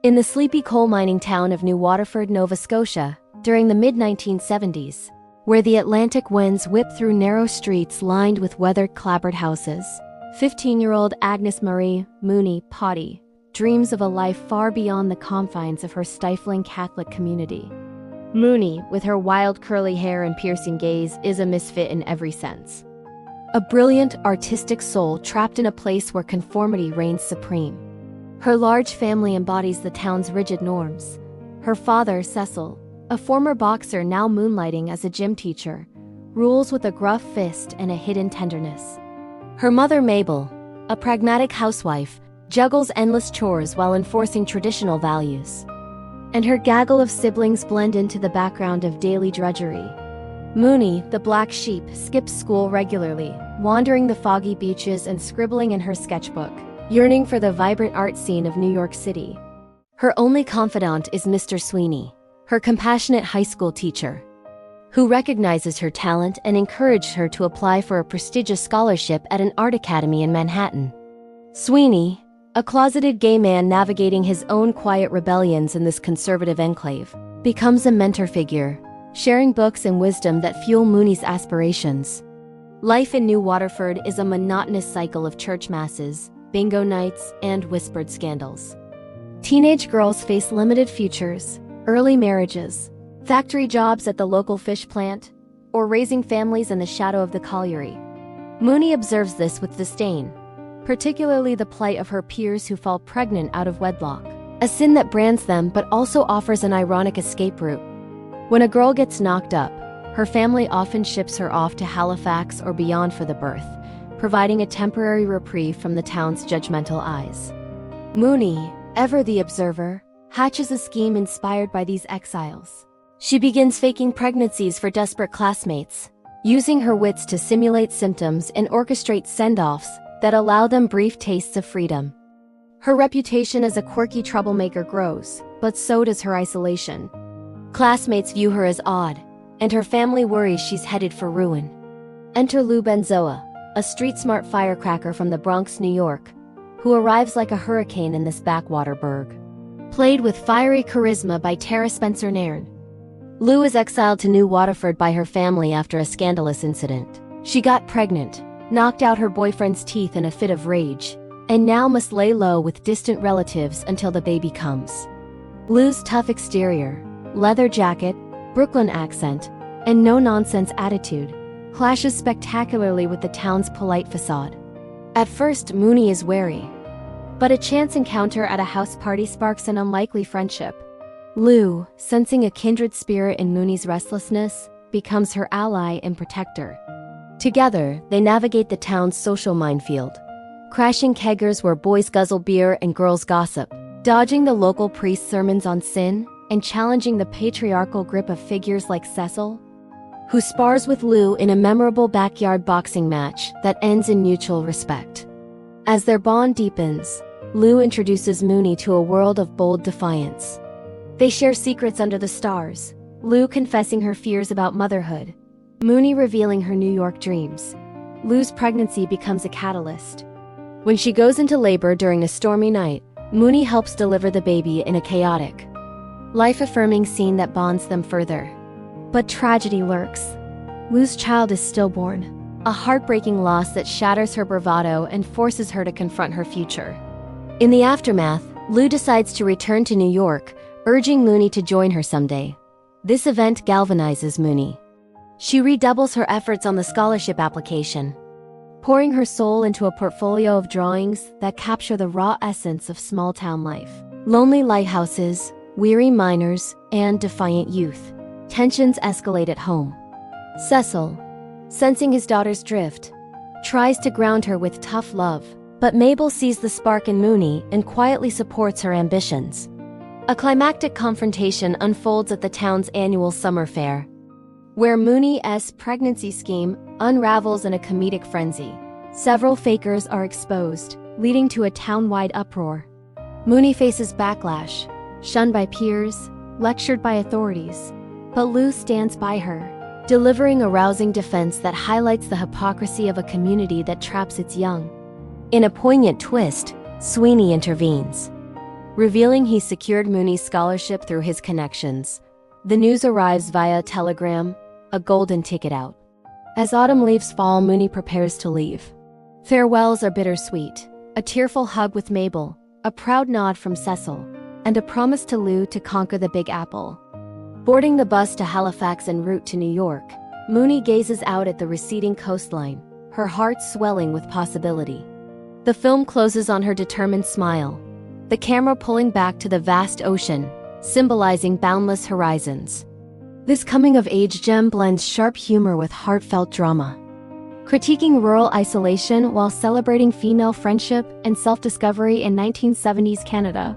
In the sleepy coal mining town of New Waterford, Nova Scotia, during the mid-1970s, where the Atlantic winds whip through narrow streets lined with weathered clapboard houses, 15-year-old Agnes Marie Mooney Potty dreams of a life far beyond the confines of her stifling Catholic community. Mooney, with her wild curly hair and piercing gaze, is a misfit in every sense. A brilliant, artistic soul trapped in a place where conformity reigns supreme. Her large family embodies the town's rigid norms. Her father, Cecil, a former boxer now moonlighting as a gym teacher, rules with a gruff fist and a hidden tenderness. Her mother, Mabel, a pragmatic housewife, juggles endless chores while enforcing traditional values. And her gaggle of siblings blend into the background of daily drudgery. Mooney, the black sheep, skips school regularly, wandering the foggy beaches and scribbling in her sketchbook, yearning for the vibrant art scene of New York City. Her only confidant is Mr. Sweeney, her compassionate high school teacher, who recognizes her talent and encouraged her to apply for a prestigious scholarship at an art academy in Manhattan. Sweeney, a closeted gay man navigating his own quiet rebellions in this conservative enclave, becomes a mentor figure, sharing books and wisdom that fuel Mooney's aspirations. Life in New Waterford is a monotonous cycle of church masses, bingo nights, and whispered scandals. Teenage girls face limited futures, early marriages, factory jobs at the local fish plant, or raising families in the shadow of the colliery. Mooney observes this with disdain, particularly the plight of her peers who fall pregnant out of wedlock, a sin that brands them but also offers an ironic escape route. When a girl gets knocked up, her family often ships her off to Halifax or beyond for the birth, providing a temporary reprieve from the town's judgmental eyes. Mooney, ever the observer, hatches a scheme inspired by these exiles. She begins faking pregnancies for desperate classmates, using her wits to simulate symptoms and orchestrate send-offs that allow them brief tastes of freedom. Her reputation as a quirky troublemaker grows, but so does her isolation. Classmates view her as odd, and her family worries she's headed for ruin. Enter Lou Benzoa, a street-smart firecracker from the Bronx, New York, who arrives like a hurricane in this backwater burg. Played with fiery charisma by Spencer-Nairn, Lou is exiled to New Waterford by her family after a scandalous incident. She got pregnant, knocked out her boyfriend's teeth in a fit of rage, and now must lay low with distant relatives until the baby comes. Lou's tough exterior, leather jacket, Brooklyn accent, and no-nonsense attitude clashes spectacularly with the town's polite facade. At first, Mooney is wary, but a chance encounter at a house party sparks an unlikely friendship. Lou, sensing a kindred spirit in Mooney's restlessness, becomes her ally and protector. Together, they navigate the town's social minefield, crashing keggers where boys guzzle beer and girls gossip, dodging the local priest's sermons on sin, and challenging the patriarchal grip of figures like Cecil, who spars with Lou in a memorable backyard boxing match that ends in mutual respect. As their bond deepens, Lou introduces Mooney to a world of bold defiance. They share secrets under the stars, Lou confessing her fears about motherhood, Mooney revealing her New York dreams. Lou's pregnancy becomes a catalyst. When she goes into labor during a stormy night, Mooney helps deliver the baby in a chaotic, life-affirming scene that bonds them further. But tragedy lurks. Lou's child is stillborn, a heartbreaking loss that shatters her bravado and forces her to confront her future. In the aftermath, Lou decides to return to New York, urging Mooney to join her someday. This event galvanizes Mooney. She redoubles her efforts on the scholarship application, pouring her soul into a portfolio of drawings that capture the raw essence of small-town life. Lonely lighthouses, weary miners, and defiant youth. Tensions escalate at home. Cecil, sensing his daughter's drift, tries to ground her with tough love, but Mabel sees the spark in Mooney and quietly supports her ambitions. A climactic confrontation unfolds at the town's annual summer fair, where Mooney's pregnancy scheme unravels in a comedic frenzy. Several fakers are exposed, leading to a town-wide uproar. Mooney faces backlash, shunned by peers, lectured by authorities, but Lou stands by her, delivering a rousing defense that highlights the hypocrisy of a community that traps its young. In a poignant twist, Sweeney intervenes. revealing he secured Mooney's scholarship through his connections. The news arrives via telegram, a golden ticket out. As autumn leaves fall, Mooney prepares to leave. Farewells are bittersweet, a tearful hug with Mabel, a proud nod from Cecil, and a promise to Lou to conquer the Big Apple. Boarding the bus to Halifax en route to New York, Mooney gazes out at the receding coastline, her heart swelling with possibility. The film closes on her determined smile, the camera pulling back to the vast ocean, symbolizing boundless horizons. This coming-of-age gem blends sharp humor with heartfelt drama, critiquing rural isolation while celebrating female friendship and self-discovery in 1970s Canada.